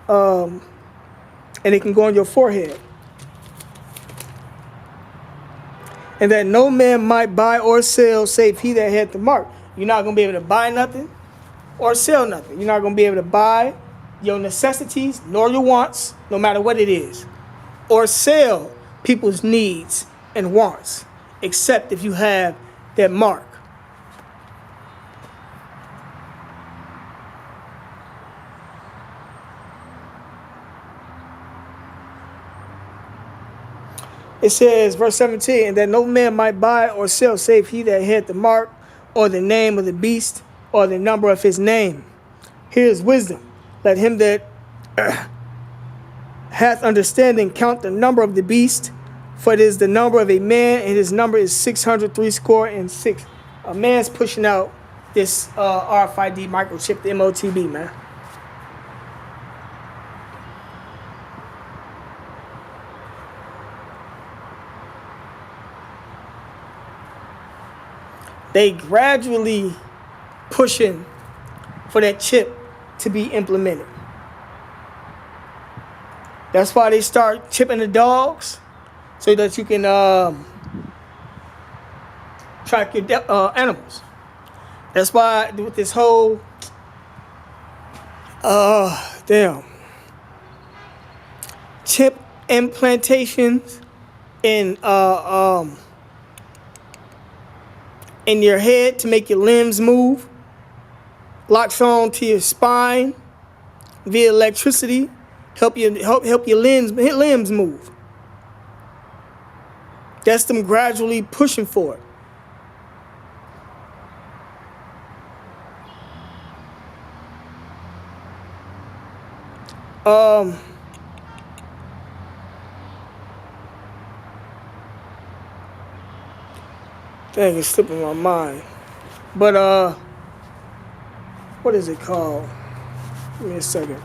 and it can go on your forehead. And that no man might buy or sell save he that had the mark. You're not going to be able to buy nothing or sell nothing. You're not going to be able to buy your necessities nor your wants, no matter what it is, or sell people's needs and wants, except if you have that mark. It says, verse 17, and that no man might buy or sell save he that had the mark, or the name of the beast, or the number of his name. Here is wisdom. Let him that hath understanding count the number of the beast, for it is the number of a man, and his number is 666. A man's pushing out this RFID microchip, the MOTB, man. They gradually pushing for that chip to be implemented. That's why they start chipping the dogs, so that you can track your animals. That's why with this whole chip implantations in your head to make your limbs move, locks on to your spine via electricity, help your limbs move. That's them gradually pushing for it. Dang, it's slipping my mind. But what is it called? Give me a second.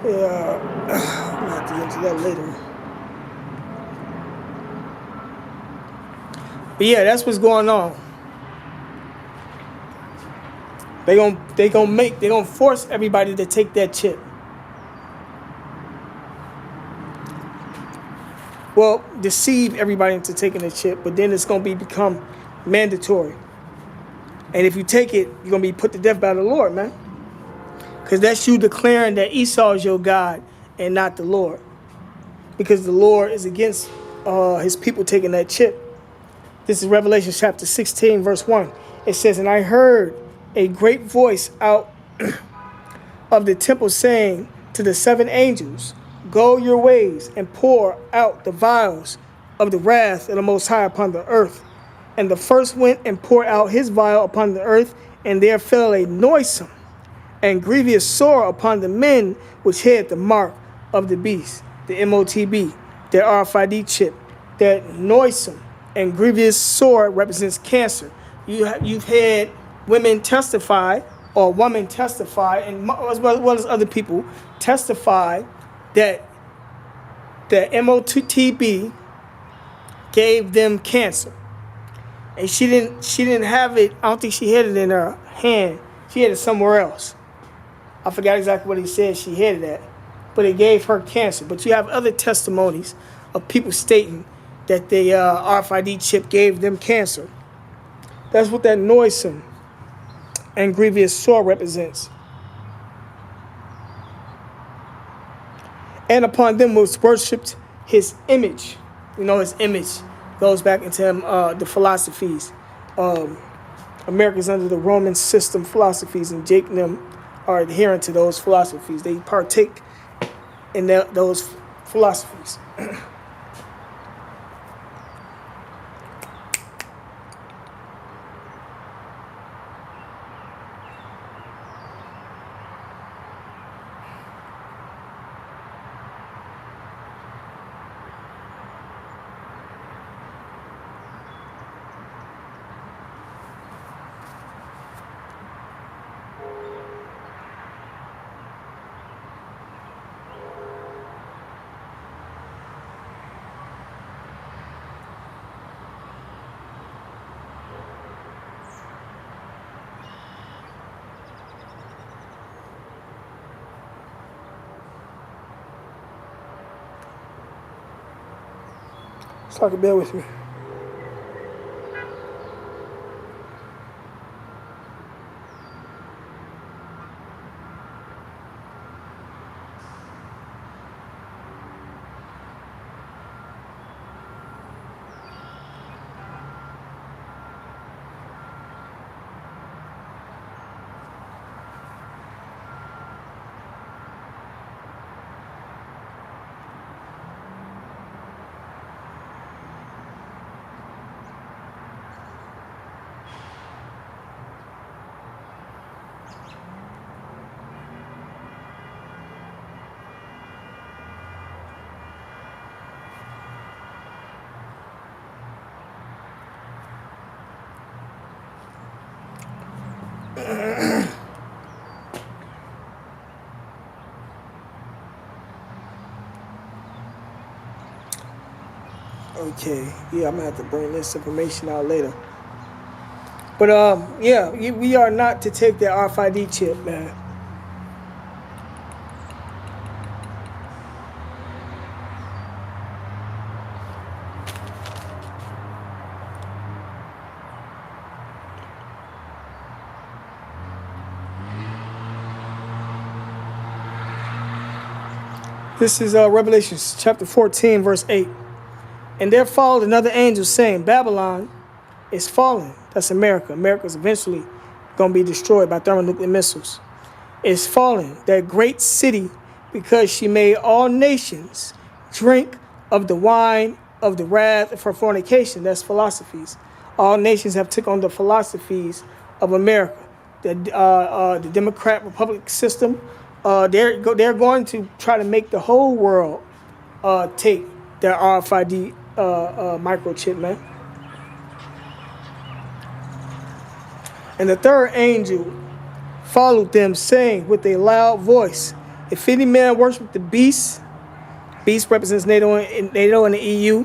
Yeah, I'm gonna have to get into that later. But yeah, that's what's going on. They gonna force everybody to take that chip. Well, deceive everybody into taking the chip, but then it's gonna become mandatory. And if you take it, you're gonna be put to death by the Lord, man. Because that's you declaring that Esau is your God and not the Lord. Because the Lord is against his people taking that chip. This is Revelation chapter 16, verse 1. It says, and I heard a great voice out of the temple saying to the seven angels, go your ways and pour out the vials of the wrath of the Most High upon the earth. And the first went and poured out his vial upon the earth, and there fell a noisome and grievous sore upon the men which had the mark of the beast, the MOTB, their RFID chip. That noisome and grievous sore represents cancer. You've had women testify, or women testify, and as well as other people testify that the MOTB gave them cancer. And she didn't have it. I don't think she had it in her hand. She had it somewhere else. I forgot exactly what he said she had it at. but it gave her cancer. But you have other testimonies of people stating that the RFID chip gave them cancer. That's what that noisome and grievous sore represents. And upon them was worshipped his image. You know, his image goes back into the philosophies. America's under the Roman system philosophies, and Jake and them are adherent to those philosophies. They partake in those philosophies. So I can bear with me. Okay, yeah, I'm gonna have to bring this information out later. But yeah, we are not to take that RFID chip, man. This is Revelation chapter 14, verse 8. And there followed another angel saying, Babylon is fallen. That's America. America's eventually going to be destroyed by thermonuclear missiles. Is fallen, that great city, because she made all nations drink of the wine of the wrath of her fornication. That's philosophies. All nations have took on the philosophies of America. The Democrat Republic system, they're going to try to make the whole world take their RFID microchip, man. And the third angel followed them, saying with a loud voice, if any man worship the beast represents NATO and the EU,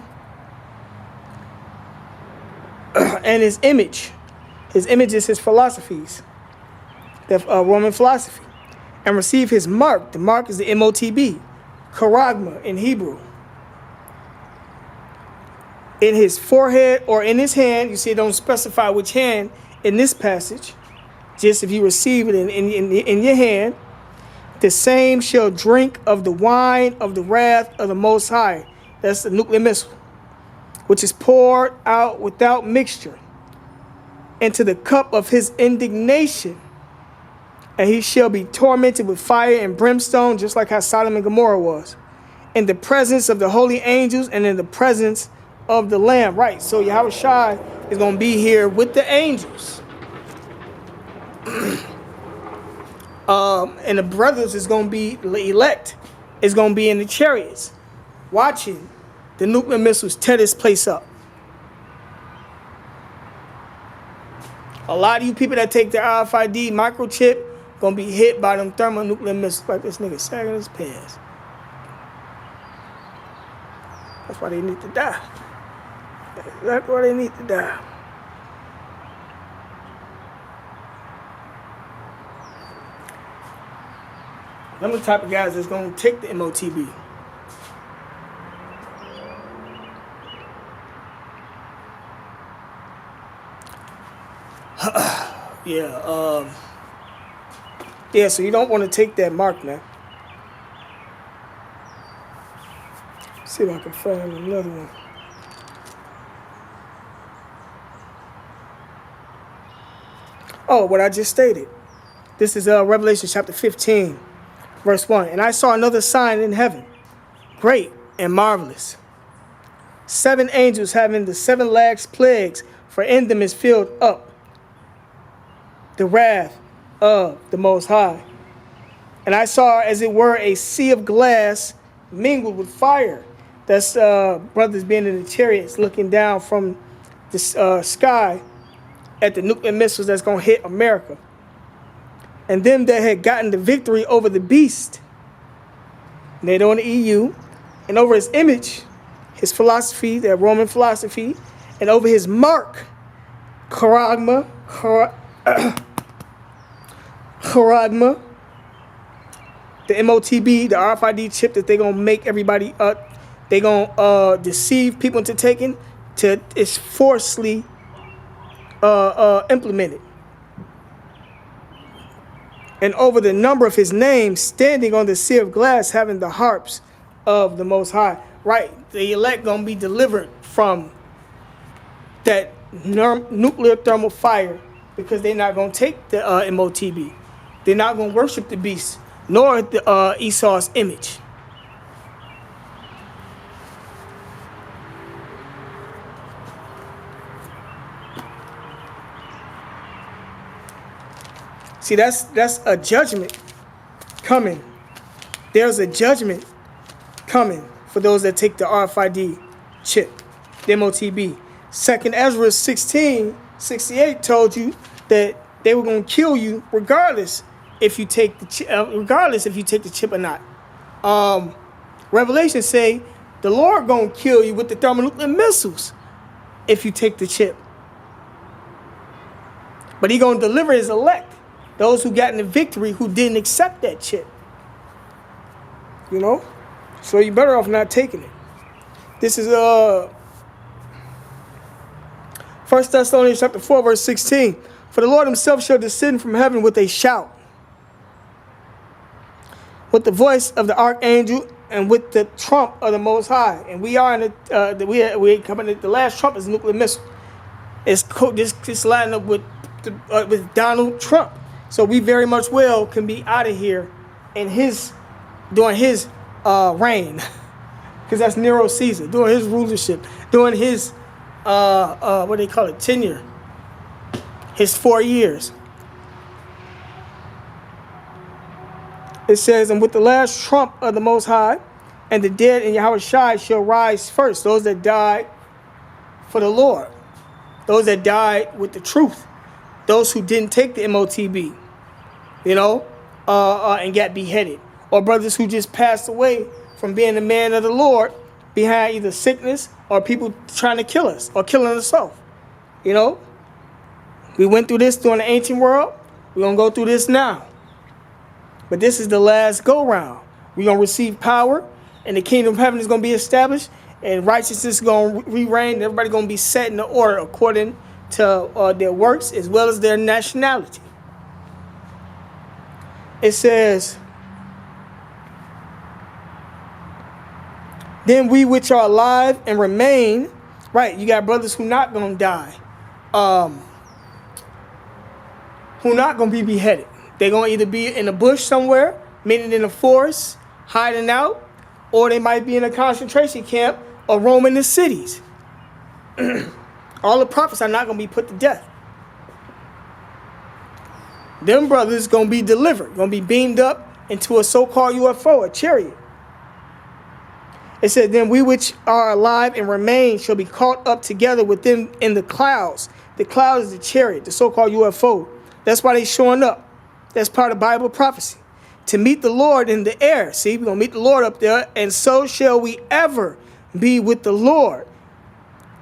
and his image is his philosophies, the Roman philosophy, and receive his mark. The mark is the MOTB, charagma in Hebrew. In his forehead or in his hand, you see it don't specify which hand in this passage, just if you receive it in your hand, the same shall drink of the wine of the wrath of the Most High. That's the nuclear missile, which is poured out without mixture into the cup of his indignation. And he shall be tormented with fire and brimstone, just like how Sodom and Gomorrah was, in the presence of the holy angels and in the presence of the Lamb. Right, so Yahweh Shai is going to be here with the angels. And the brothers is going to be elect, is going to be in the chariots, watching the nuclear missiles tear this place up. A lot of you people that take the RFID microchip going to be hit by them thermonuclear missiles like this nigga sagging his pants. That's why they need to die. That's why they need to die. Them the type of guys that's gonna take the MOTB. Yeah, yeah, so you don't want to take that mark, man. See if I can find another one. Oh, what I just stated. This is Revelation chapter 15, verse 1. And I saw another sign in heaven, great and marvelous. 7 angels having the 7 last plagues, for in them is filled up the wrath of the Most High. And I saw, as it were, a sea of glass mingled with fire. That's brothers being in the chariots looking down from the sky at the nuclear missiles that's going to hit America. And them that had gotten the victory over the beast, NATO and the EU, and over his image, his philosophy, that Roman philosophy, and over his mark, charagma, the MOTB, the RFID chip that they're going to make everybody up. They're going to deceive people into taking, to it's forcefully implemented. And over the number of his name, standing on the sea of glass, having the harps of the Most High. Right, the elect going to be delivered from that nuclear thermal fire, because they're not going to take the MOTB. They're not going to worship the beast, nor the Esau's image. See, that's a judgment coming. There's a judgment coming for those that take the RFID chip, the MOTB. 2nd Ezra 16:68 told you that they were going to kill you regardless if you take the chip or not. Revelation say the Lord going to kill you with the thermonuclear missiles if you take the chip. But he going to deliver his elect, those who got in the victory, who didn't accept that chip. You know? So you're better off not taking it. This is 1 Thessalonians chapter 4, verse 16. For the Lord himself shall descend from heaven with a shout, with the voice of the archangel, and with the trump of the Most High. And we are in we coming at the last trump is a nuclear missile. It's this lining up with Donald Trump. So we very much well can be out of here in during his reign, because that's Nero Caesar, during his rulership, during his what they call it, tenure, his 4 years. It says, and with the last trump of the Most High, and the dead in Yahushua shall rise first, those that died for the Lord, those that died with the truth, those who didn't take the MOTB, you know, and got beheaded, or brothers who just passed away from being a man of the Lord behind either sickness or people trying to kill us or killing us off. You know, we went through this during the ancient world. We're going to go through this now. But this is the last go-round. We're going to receive power, and the kingdom of heaven is going to be established, and righteousness is going to re-reign, and everybody's going to be set in the order according to their works as well as their nationality. It says, then we which are alive and remain, right, you got brothers who not going to die, who not going to be beheaded. They're going to either be in a bush somewhere, meaning in a forest, hiding out, or they might be in a concentration camp or roaming the cities. All the prophets are not going to be put to death. Them brothers going to be delivered, going to be beamed up into a so-called UFO, a chariot. It said, then we which are alive and remain shall be caught up together with them in the clouds. The cloud is the chariot, the so-called UFO. That's why they showing up. That's part of Bible prophecy. To meet the Lord in the air. See, we're going to meet the Lord up there, and so shall we ever be with the Lord.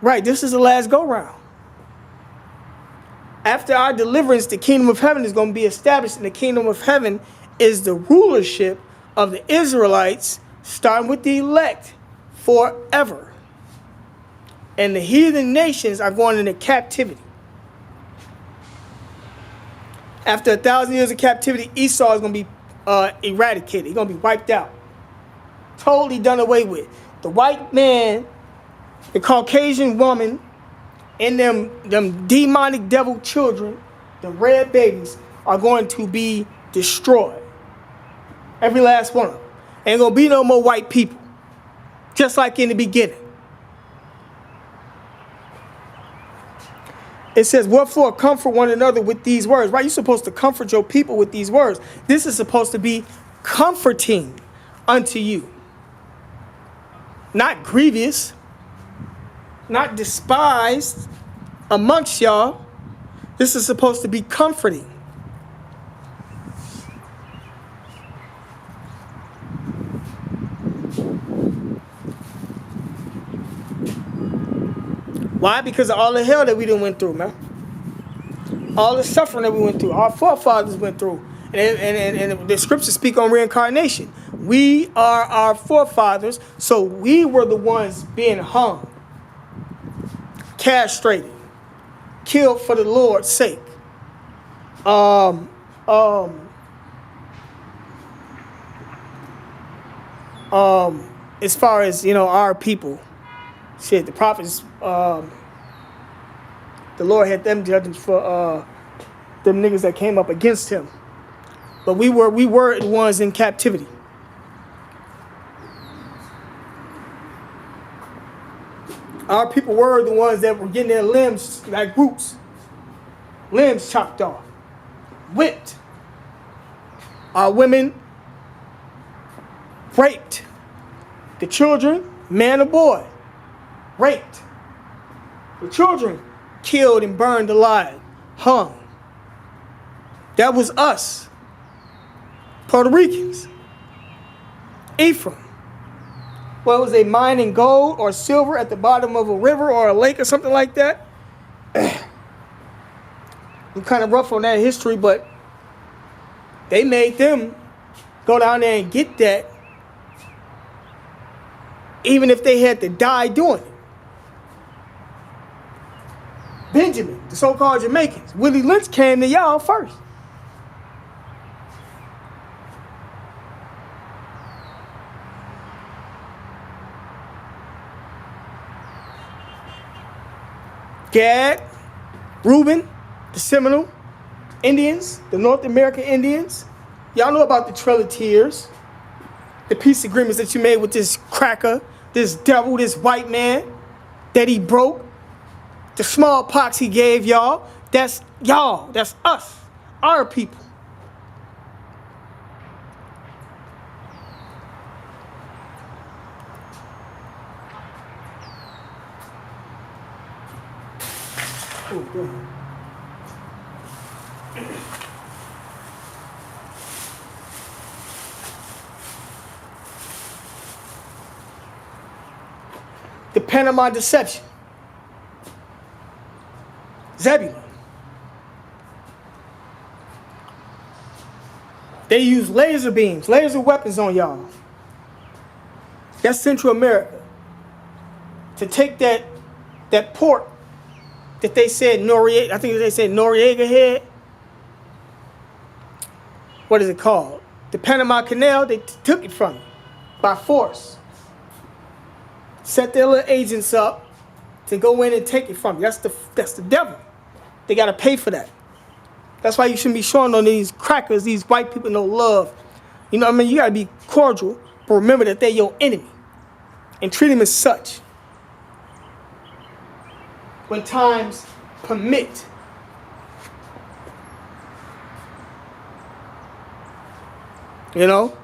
Right, this is the last go-round. After our deliverance, the kingdom of heaven is going to be established, and the kingdom of heaven is the rulership of the Israelites, starting with the elect, forever. And the heathen nations are going into captivity. After 1,000 years of captivity, Esau is going to be eradicated. He's going to be wiped out. Totally done away with. The white man, the Caucasian woman, and them demonic devil children, the red babies, are going to be destroyed. Every last one of them. Ain't going to be no more white people. Just like in the beginning. It says, wherefore comfort one another with these words. Right? You're supposed to comfort your people with these words. This is supposed to be comforting unto you. Not grievous. Not despised amongst y'all. This is supposed to be comforting. Why? Because of all the hell that we done went through, man. All the suffering that we went through. Our forefathers went through. And the scriptures speak on reincarnation. We are our forefathers, so we were the ones being hung, castrated, killed for the Lord's sake. As far as, our people, shit, the prophets, the Lord had them judging for them niggas that came up against him. But we were the ones in captivity. Our people were the ones that were getting their limbs, like roots, limbs chopped off, whipped. Our women raped. The children, man or boy, raped. The children killed and burned alive, hung. That was us, Puerto Ricans. Ephraim. Well, it was a mining gold or silver at the bottom of a river or a lake or something like that. I'm kind of rough on that history, but they made them go down there and get that, even if they had to die doing it. Benjamin, the so-called Jamaicans, Willie Lynch came to y'all first. Gad, Reuben, the Seminole Indians, the North American Indians. Y'all know about the Trail of Tears, the peace agreements that you made with this cracker, this devil, this white man that he broke, the smallpox he gave y'all. That's y'all. That's us, our people. Oh, God. The Panama Deception. Zebulon. They use laser beams, laser weapons on y'all. That's Central America. To take that port that they said Noriega, I think they said Noriega had. What is it called? The Panama Canal, they took it from you by force. Set their little agents up to go in and take it from you. That's the devil. They got to pay for that. That's why you shouldn't be showing on these crackers, these white people no love. You know what I mean? You got to be cordial, but remember that they're your enemy. And treat them as such. When times permit. You know?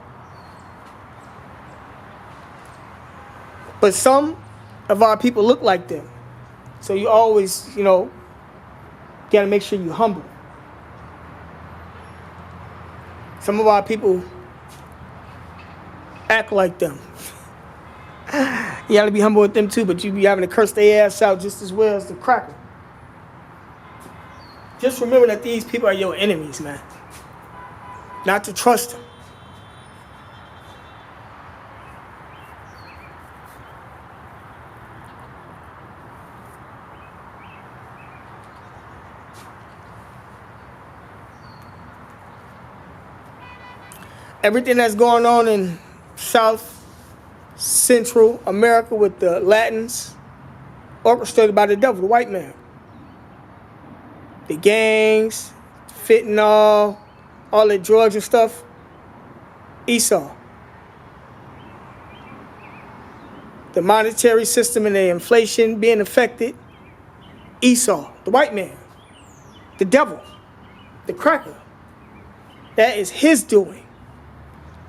But some of our people look like them. So you always, got to make sure you're humble. Some of our people act like them. You got to be humble with them too, but you be having to curse their ass out just as well as the cracker. Just remember that these people are your enemies, man. Not to trust them. Everything that's going on in South Central America with the Latins, orchestrated by the devil, the white man. The gangs, fentanyl, all the drugs and stuff, Esau. The monetary system and the inflation being affected, Esau, the white man, the devil, the cracker. That is his doing.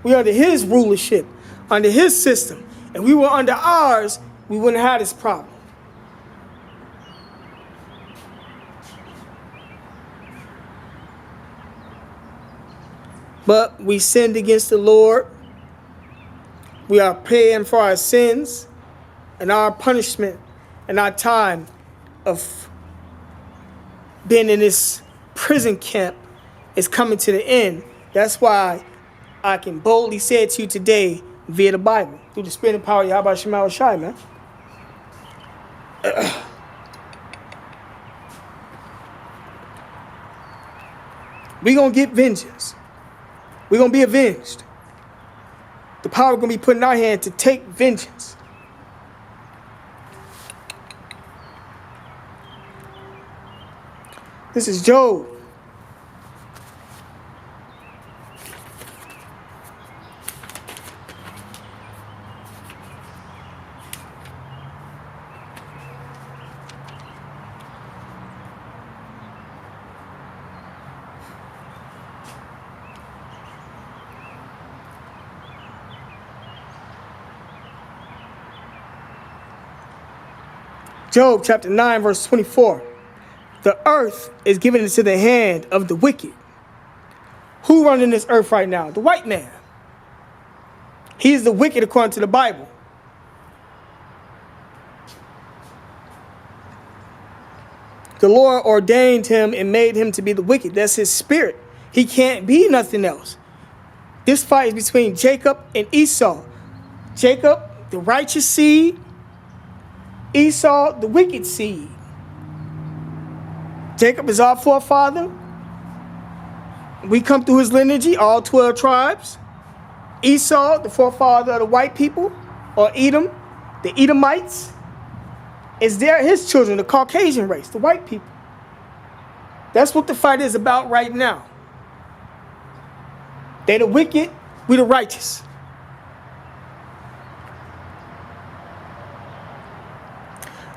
We are under his rulership, under his system. If we were under ours, we wouldn't have this problem. But we sinned against the Lord. We are paying for our sins, and our punishment and our time of being in this prison camp is coming to the end. That's why I can boldly say it to you today via the Bible, through the spirit and power of Yahweh Shema Shai, man. We're going to get vengeance. We're going to be avenged. The power is going to be put in our hand to take vengeance. This is Job. Job chapter 9, verse 24. The earth is given into the hand of the wicked. Who running this earth right now? The white man. He is the wicked according to the Bible. The Lord ordained him and made him to be the wicked. That's his spirit. He can't be nothing else. This fight is between Jacob and Esau. Jacob, the righteous seed. Esau, the wicked seed. Jacob is our forefather. We come through his lineage, all 12 tribes. Esau, the forefather of the white people, or Edom, the Edomites, is his children, the Caucasian race, the white people. That's what the fight is about right now. They the wicked, we the righteous.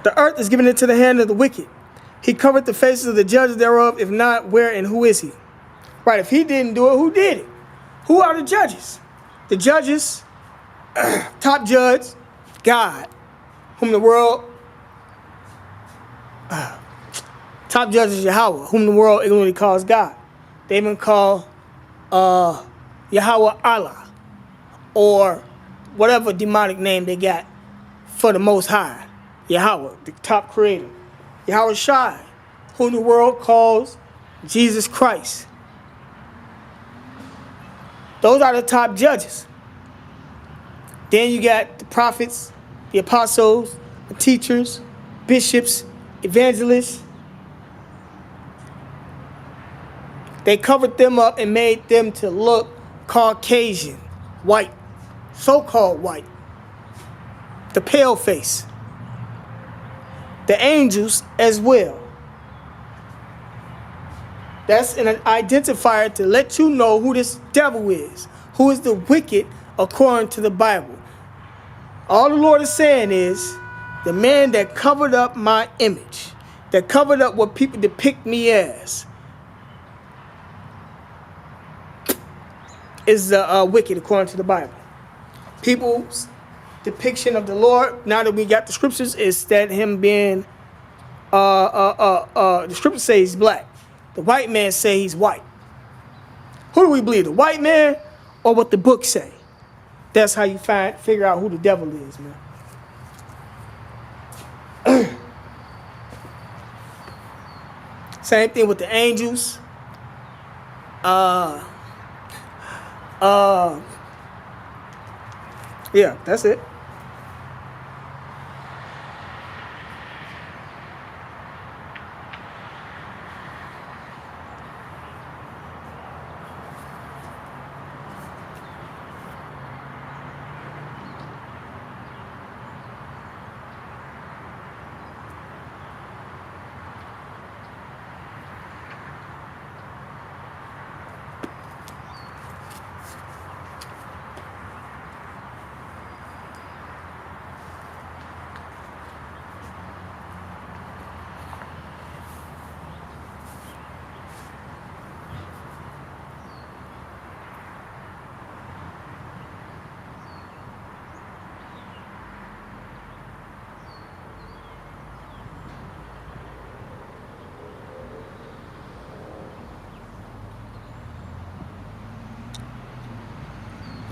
The earth is given into the hand of the wicked. He covered the faces of the judges thereof. If not, where and who is he? Right, if he didn't do it, who did it? Who are the judges? The judges, top judge, God, whom the world, top judge is Yahweh, whom the world ignorantly calls God. They even call Yahweh Allah, or whatever demonic name they got for the Most High. Yahweh, the top creator. Yahweh Shai, whom the world calls Jesus Christ. Those are the top judges. Then you got the prophets, the apostles, the teachers, bishops, evangelists. They covered them up and made them to look Caucasian, white, so-called white, the pale face. The angels as well. That's an identifier to let you know who this devil is, who is the wicked according to the Bible. All the Lord is saying is, the man that covered up my image, that covered up what people depict me as, is the wicked according to the Bible. People's depiction of the Lord, now that we got the scriptures, is that him being, the scriptures say he's black. The white man say he's white. Who do we believe, the white man or what the book say? That's how you figure out who the devil is, man. Same thing with the angels. Yeah, that's it.